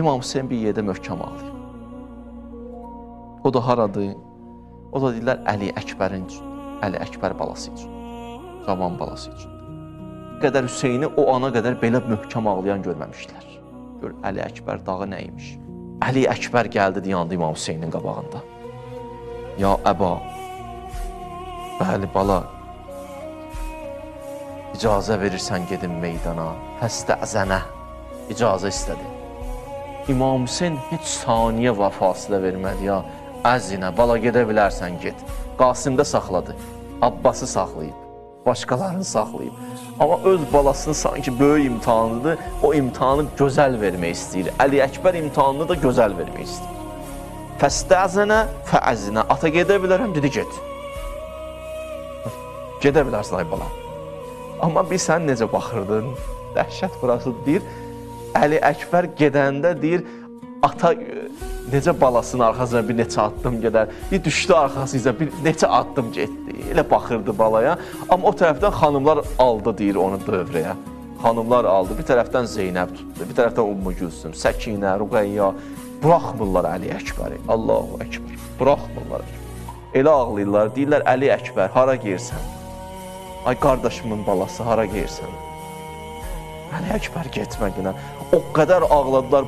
İmam Hüseyin bir yerdə möhkəm ağlayıb. O da haradır? O da deyirlər Əli Əkbər balası üçün, cavan balası üçün. Qədər Hüseyni o ana qədər belə möhkəm ağlayan görməmişlər. Gör, Əli Əkbər dağı nəymiş? Əli Əkbər gəldi, dayandı İmam Hüseynin qabağında. Ya əba, bəli bala, icazə verirsən gedim meydana, həstəzənə, icazə istədi. İmam Hüseyin heç saniyə var fasilə vermədi ya, əzinə, bala gedə bilərsən get. Qasimdə saxladı, Abbası saxlayıb, başqalarını saxlayıb. Amma öz balasını sanki böyük imtihanıdır, o imtihanı gözəl vermək istəyir. Əli Əkbər imtihanını da gözəl vermək istəyir. Fəstəzənə, fəəzinə, ata gedə bilərəm, dedi get. Gedə bilərsən ay bala. Amma bir sən necə baxırdın, dəhşət burası deyir. Əli Əkbər gedəndə deyir, ata necə balasının arxasına bir neçə addım gedər, bir düşdü arxasıyla bir neçə addım getdi, elə baxırdı balaya. Amma o tərəfdən xanımlar aldı deyir onu dövrəyə. Xanımlar aldı, bir tərəfdən Zeynəb tutdu, bir tərəfdən Ümmü Gülsüm, Səkinə, Ruqəyya. Buraxmırlar Əli Əkbəri, Allahu Əkbər, buraxmırlar. Elə ağlayırlar, deyirlər Əli Əkbər, hara geyirsən? Ay qardaşımın balası, hara geyirsən? Əli Əkbər getmədinə, o qədər ağladılar.